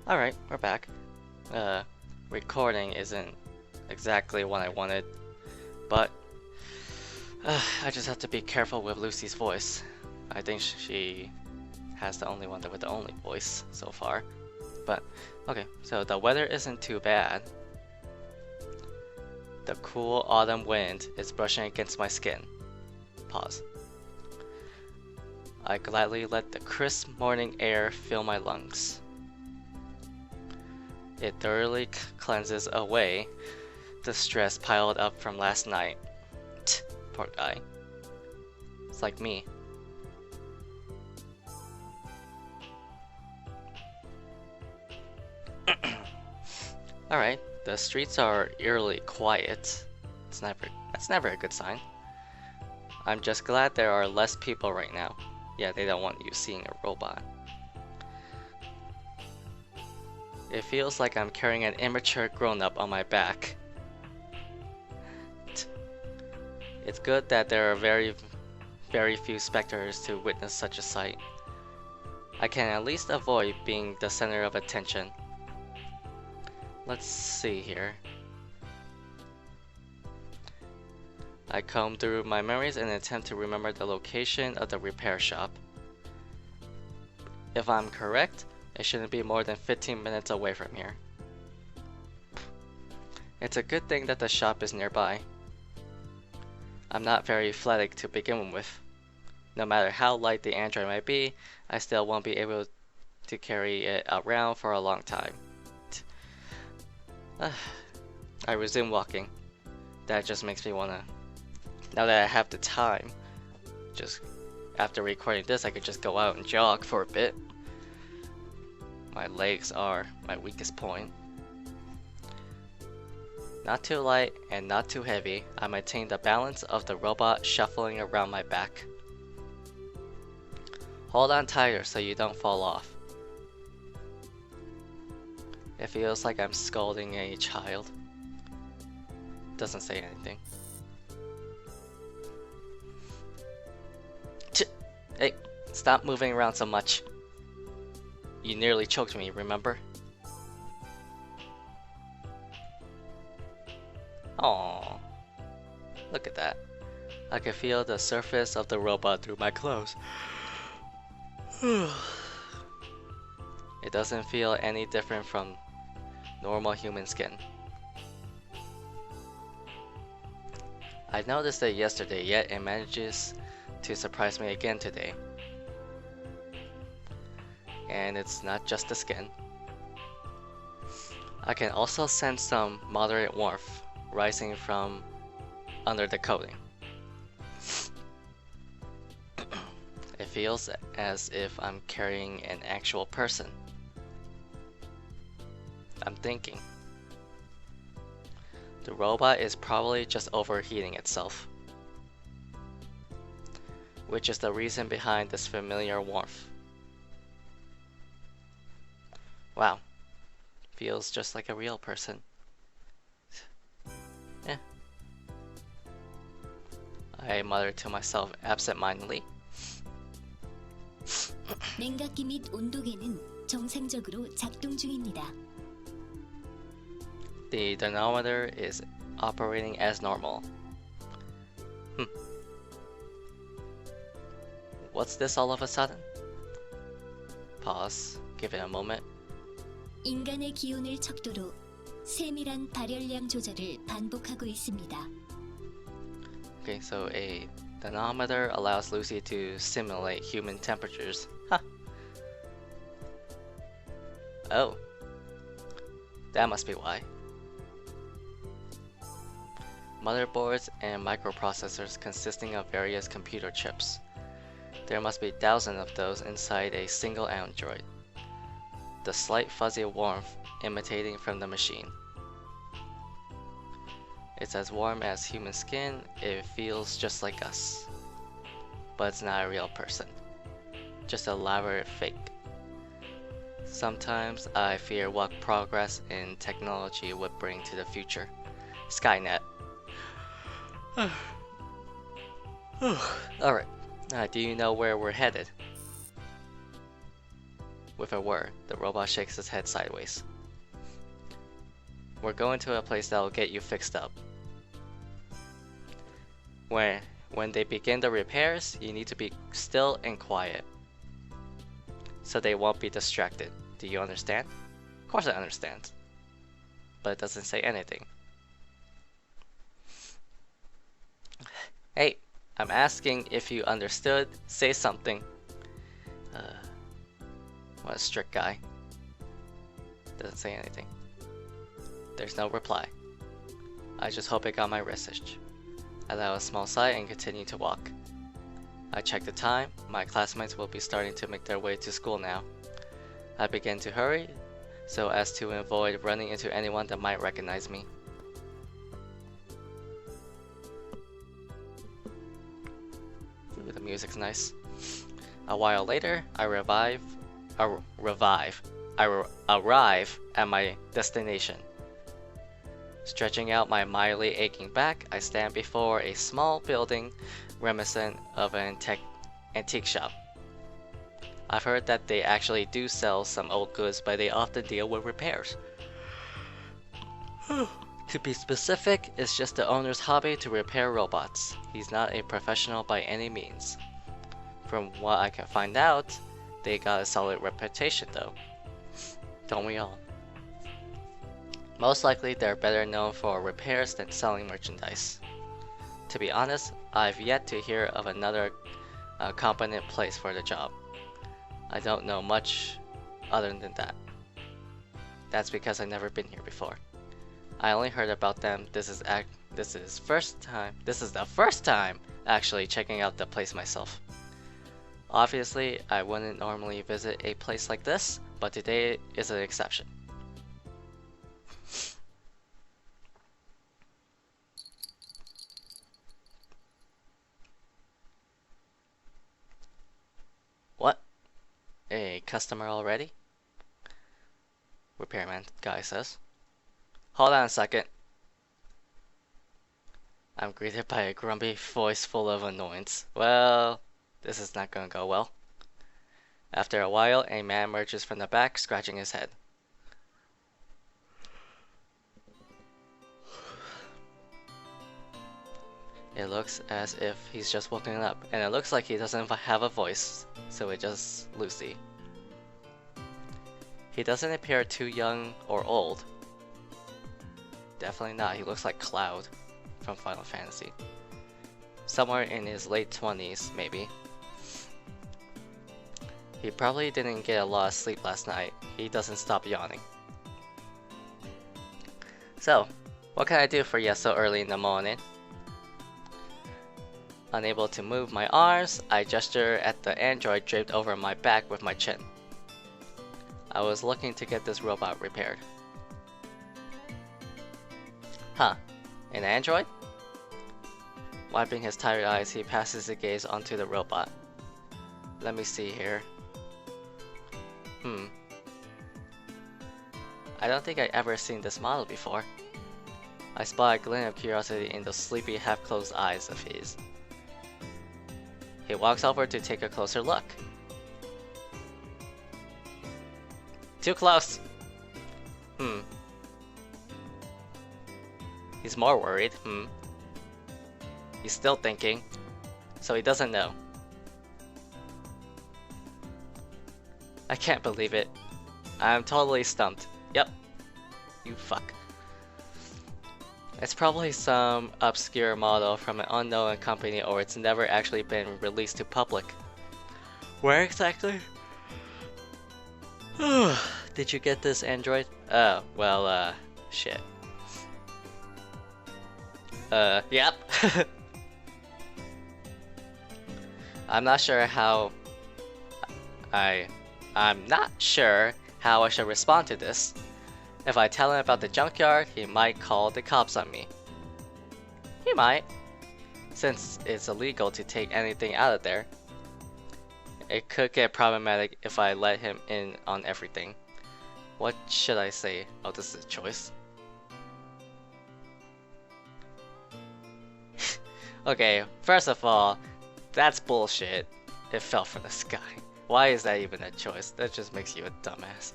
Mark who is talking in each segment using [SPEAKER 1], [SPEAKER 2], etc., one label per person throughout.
[SPEAKER 1] Alright, we're back. Recording isn't exactly what I wanted, but I just have to be careful with Lucy's voice. I think she has the only one with the only voice so far. But, okay, so the weather isn't too bad. The cool autumn wind is brushing against my skin. Pause. I gladly let the crisp morning air fill my lungs. It thoroughly cleanses away the stress piled up from last night. Poor guy. It's like me. Alright, the streets are eerily quiet. That's never a good sign. I'm just glad there are less people right now. Yeah, they don't want you seeing a robot. It feels like I'm carrying an immature grown-up on my back. It's good that there are very few spectators to witness such a sight. I can at least avoid being the center of attention. Let's see here. I comb through my memories in an attempt to remember the location of the repair shop. If I'm correct, it shouldn't be more than 15 minutes away from here. It's a good thing that the shop is nearby. I'm not very athletic to begin with. No matter how light the android might be, I still won't be able to carry it around for a long time. I resume walking. That just makes me wanna... Now that I have the time, just after recording this, I could just go out and jog for a bit. My legs are my weakest point. Not too light and not too heavy, I maintain the balance of the robot shuffling around my back. Hold on tighter so you don't fall off. It feels like I'm scolding a child. Doesn't say anything. Hey, stop moving around so much. You nearly choked me, remember? Aww. Look at that. I can feel the surface of the robot through my clothes. It doesn't feel any different from normal human skin. I noticed it yesterday, yet it manages to surprise me again today. And it's not just the skin. I can also sense some moderate warmth rising from under the coating. It feels as if I'm carrying an actual person. I'm thinking. The robot is probably just overheating itself. Which is the reason behind this familiar warmth. Wow. Feels just like a real person. Eh. I muttered to myself absent-mindedly.
[SPEAKER 2] 냉각기 및 온도계는 정상적으로 작동 중입니다.
[SPEAKER 1] The dynamometer is operating as normal. What's this all of a sudden? Pause. Give it a moment.
[SPEAKER 2] 인간의 기온을 척도로 세밀한 발열량 조절을 반복하고 있습니다.
[SPEAKER 1] Okay, so a dynamometer allows Lucy to simulate human temperatures. Huh. Oh. That must be why. Motherboards and microprocessors consisting of various computer chips. There must be thousands of those inside a single android. The slight fuzzy warmth emanating from the machine. It's as warm as human skin, it feels just like us. But it's not a real person. Just a elaborate fake. Sometimes I fear what progress in technology would bring to the future. Skynet. Alright, do you know where we're headed? with a word. The robot shakes his head sideways. We're going to a place that'll get you fixed up. When they begin the repairs, you need to be still and quiet, so they won't be distracted. Do you understand? Of course I understand. But it doesn't say anything. Hey, I'm asking if you understood. Say something. What a strict guy. Doesn't say anything. There's no reply. I just hope it got my message. I let out a small sigh and continue to walk. I check the time. My classmates will be starting to make their way to school now. I begin to hurry, so as to avoid running into anyone that might recognize me. Ooh, the music's nice. A while later, I arrive at my destination. Stretching out my mildly aching back, I stand before a small building reminiscent of an antique shop. I've heard that they actually do sell some old goods, but they often deal with repairs. To be specific, it's just the owner's hobby to repair robots. He's not a professional by any means. From what I can find out, they got a solid reputation though. Don't we all? Most likely they're better known for repairs than selling merchandise. To be honest, I've yet to hear of another competent place for the job. I don't know much other than that. That's because I've never been here before. I only heard about them. This is the first time actually checking out the place myself. Obviously, I wouldn't normally visit a place like this, but today is an exception. What? A customer already? Repairman guy says. Hold on a second. I'm greeted by a grumpy voice full of annoyance. Well, this is not gonna go well. After a while, a man emerges from the back, scratching his head. It looks as if he's just woken up, and it looks like he doesn't have a voice, so it's just Lucy. He doesn't appear too young or old. Definitely not. He looks like Cloud from Final Fantasy. Somewhere in his late 20s, maybe. He probably didn't get a lot of sleep last night. He doesn't stop yawning. So, what can I do for you so early in the morning? Unable to move my arms, I gesture at the android draped over my back with my chin. I was looking to get this robot repaired. Huh, an android? Wiping his tired eyes, he passes his gaze onto the robot. Let me see here. I don't think I've ever seen this model before. I spot a glint of curiosity in those sleepy, half-closed eyes of his. He walks over to take a closer look. Too close! He's more worried. He's still thinking, so he doesn't know. I can't believe it. I'm totally stumped. Yep. You fuck. It's probably some obscure model from an unknown company, or it's never actually been released to public. Where exactly? Did you get this, Android? Oh, well, shit. Yep. I'm not sure how I'm not sure how I should respond to this. If I tell him about the junkyard, he might call the cops on me. He might, since it's illegal to take anything out of there. It could get problematic if I let him in on everything. What should I say? Oh, this is a choice. Okay, first of all, that's bullshit. It fell from the sky. Why is that even a choice? That just makes you a dumbass.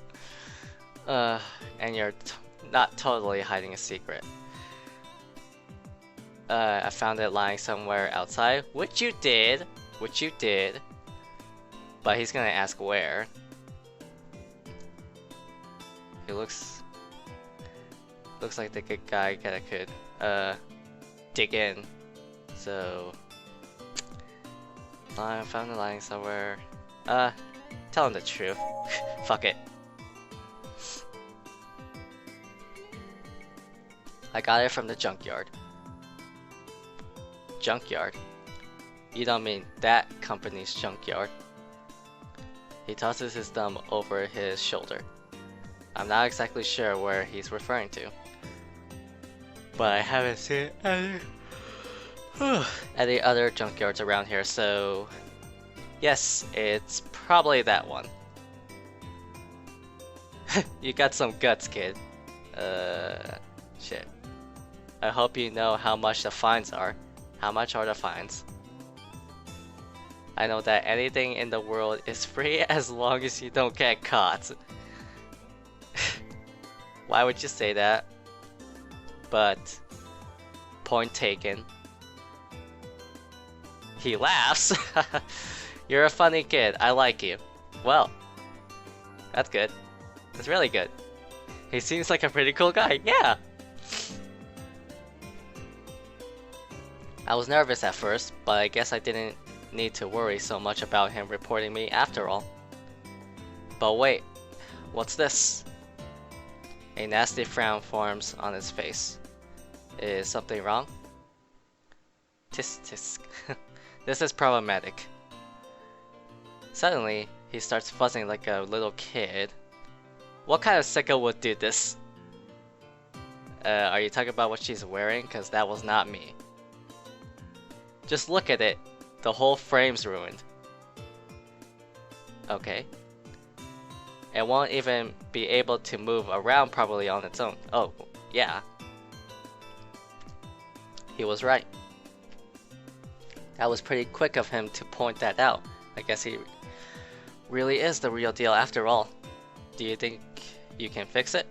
[SPEAKER 1] And you're not totally hiding a secret. I found it lying somewhere outside, which you did. But he's gonna ask where. He looks like the good guy that could dig in. So I found it lying somewhere. Tell him the truth. Fuck it. I got it from the junkyard. Junkyard? You don't mean that company's junkyard. He tosses his thumb over his shoulder. I'm not exactly sure where he's referring to, but I haven't seen any other junkyards around here, so yes, it's probably that one. You got some guts, kid. Shit. I hope you know how much the fines are. How much are the fines? I know that anything in the world is free as long as you don't get caught. Why would you say that? But point taken. He laughs. You're a funny kid. I like you. Well, that's good. That's really good. He seems like a pretty cool guy. Yeah. I was nervous at first, but I guess I didn't need to worry so much about him reporting me after all. But wait, what's this? A nasty frown forms on his face. Is something wrong? Tisk tisk. This is problematic. Suddenly, he starts fussing like a little kid. What kind of sicko would do this? Are you talking about what she's wearing? Cause that was not me. Just look at it. The whole frame's ruined. Okay. It won't even be able to move around properly on its own. Oh, yeah. He was right. That was pretty quick of him to point that out. I guess he really is the real deal after all. Do you think you can fix it?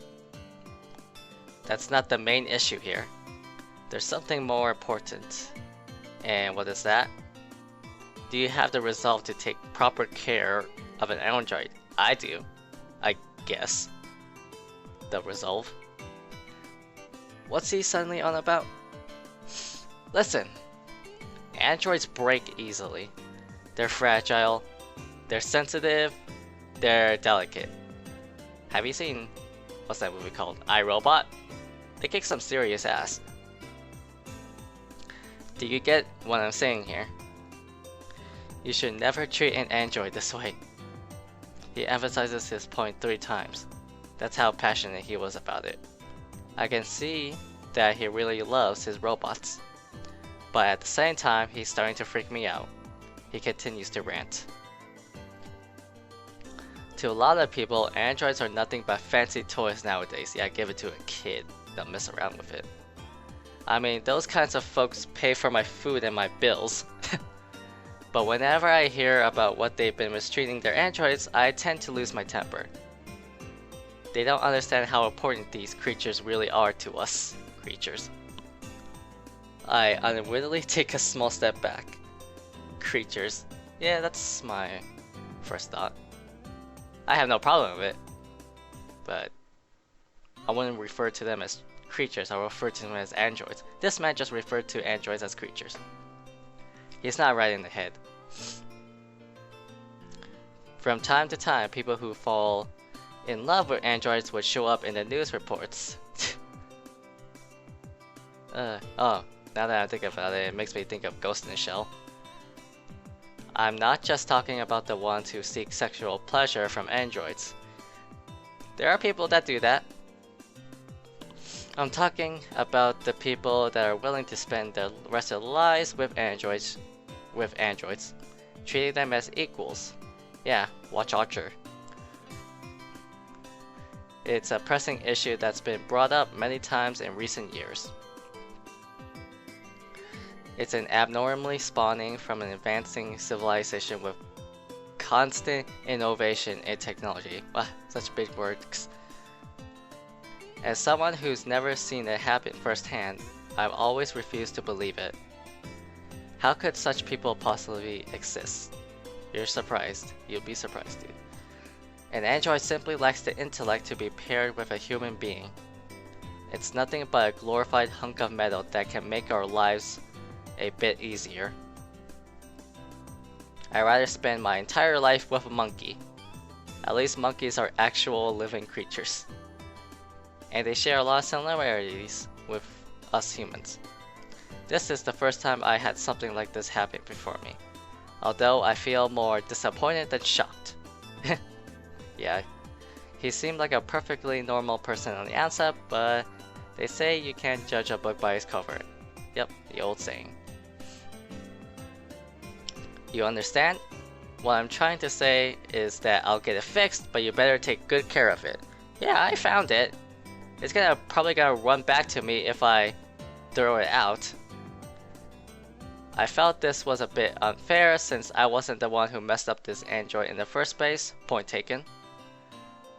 [SPEAKER 1] That's not the main issue here. There's something more important. And what is that? Do you have the resolve to take proper care of an android? I do, I guess. The resolve? What's he suddenly on about? Listen, androids break easily. They're fragile, they're sensitive, they're delicate. Have you seen, what's that movie called? iRobot? They kick some serious ass. Do you get what I'm saying here? You should never treat an android this way. He emphasizes his point 3 times. That's how passionate he was about it. I can see that he really loves his robots. But at the same time, he's starting to freak me out. He continues to rant. To a lot of people, androids are nothing but fancy toys nowadays. Yeah, give it to a kid. Don't mess around with it. I mean, those kinds of folks pay for my food and my bills. But whenever I hear about what they've been mistreating their androids, I tend to lose my temper. They don't understand how important these creatures really are to us. Creatures. I unwittingly take a small step back. Creatures. Yeah, that's my first thought. I have no problem with it. But I wouldn't refer to them as creatures, I will refer to them as androids. This man just referred to androids as creatures. He's not right in the head. From time to time, people who fall in love with androids would show up in the news reports. Oh, now that I think about it, it makes me think of Ghost in the Shell. I'm not just talking about the ones who seek sexual pleasure from androids. There are people that do that. I'm talking about the people that are willing to spend the rest of their lives with androids, treating them as equals. Yeah, watch Archer. It's a pressing issue that's been brought up many times in recent years. It's an abnormally spawning from an advancing civilization with constant innovation in technology. Wow, such big words. As someone who's never seen it happen firsthand, I've always refused to believe it. How could such people possibly exist? You're surprised. You'll be surprised, dude. An android simply lacks the intellect to be paired with a human being. It's nothing but a glorified hunk of metal that can make our lives a bit easier. I'd rather spend my entire life with a monkey. At least monkeys are actual living creatures. And they share a lot of similarities with us humans. This is the first time I had something like this happen before me. Although I feel more disappointed than shocked. Yeah, he seemed like a perfectly normal person on the outside, but they say you can't judge a book by its cover. Yep, the old saying. You understand? What I'm trying to say is that I'll get it fixed, but you better take good care of it. Yeah, I found it. It's probably gonna run back to me if I throw it out. I felt this was a bit unfair since I wasn't the one who messed up this android in the first place. Point taken.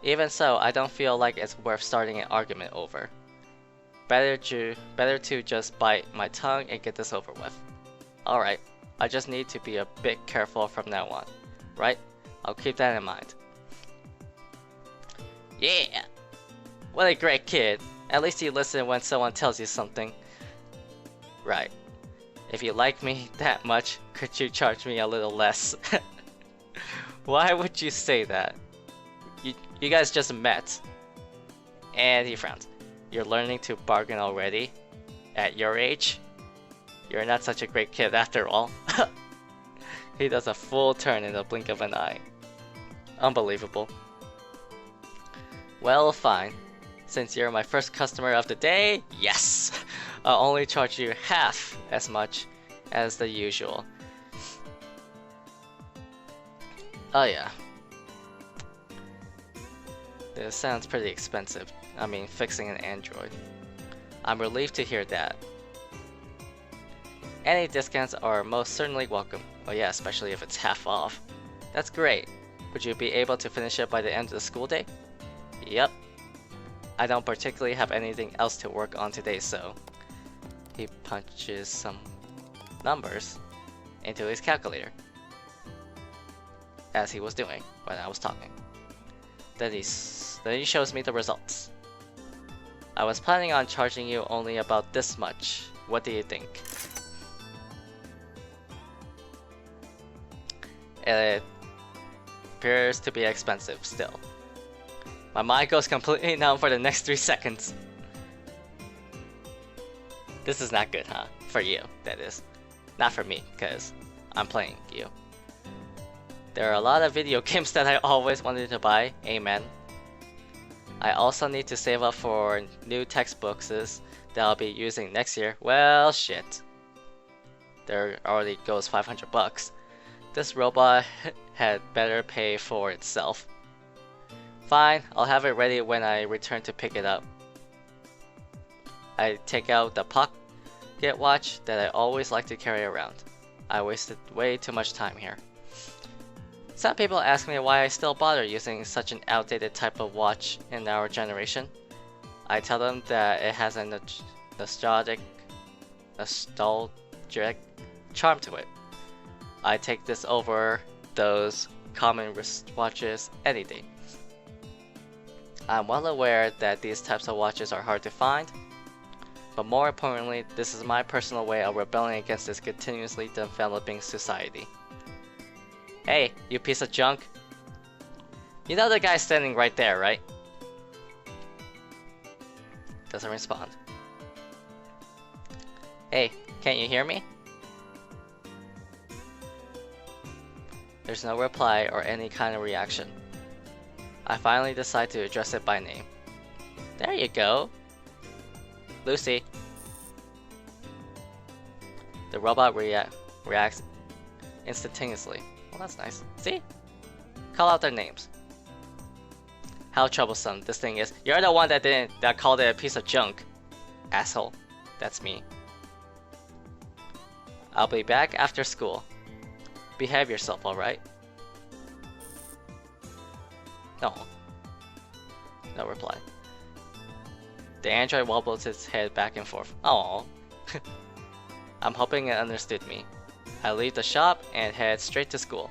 [SPEAKER 1] Even so, I don't feel like it's worth starting an argument over. Better to just bite my tongue and get this over with. Alright, I just need to be a bit careful from now on. Right? I'll keep that in mind. Yeah! What a great kid. At least you listen when someone tells you something. Right. If you like me that much, could you charge me a little less? Why would you say that? You guys just met. And he frowns. You're learning to bargain already? At your age? You're not such a great kid after all. He does a full turn in the blink of an eye. Unbelievable. Well, fine. Since you're my first customer of the day, yes! I'll only charge you half as much as the usual. Oh yeah. This sounds pretty expensive. I mean, fixing an android. I'm relieved to hear that. Any discounts are most certainly welcome. Oh yeah, especially if it's half off. That's great. Would you be able to finish it by the end of the school day? Yep. I don't particularly have anything else to work on today, so... He punches some numbers into his calculator. As he was doing when I was talking. Then he shows me the results. I was planning on charging you only about this much. What do you think? It appears to be expensive still. My mind goes completely numb for the next 3 seconds. This is not good, huh? For you, that is. Not for me, because I'm playing you. There are a lot of video games that I always wanted to buy, amen. I also need to save up for new textbooks that I'll be using next year. Well, shit. There already goes 500 bucks. This robot had better pay for itself. Fine, I'll have it ready when I return to pick it up. I take out the pocket watch that I always like to carry around. I wasted way too much time here. Some people ask me why I still bother using such an outdated type of watch in our generation. I tell them that it has a nostalgic charm to it. I take this over those common wristwatches any day. I'm well aware that these types of watches are hard to find, but more importantly, this is my personal way of rebelling against this continuously developing society. Hey, you piece of junk. You know the guy standing right there, right? Doesn't respond. Hey, can't you hear me? There's no reply or any kind of reaction. I finally decide to address it by name. There you go. Lucy. The robot reacts instantaneously. Well, that's nice. See? Call out their names. How troublesome this thing is. You're the one that called it a piece of junk. Asshole. That's me. I'll be back after school. Behave yourself, alright? No. No reply. The android wobbles its head back and forth. Oh. I'm hoping it understood me. I leave the shop and head straight to school.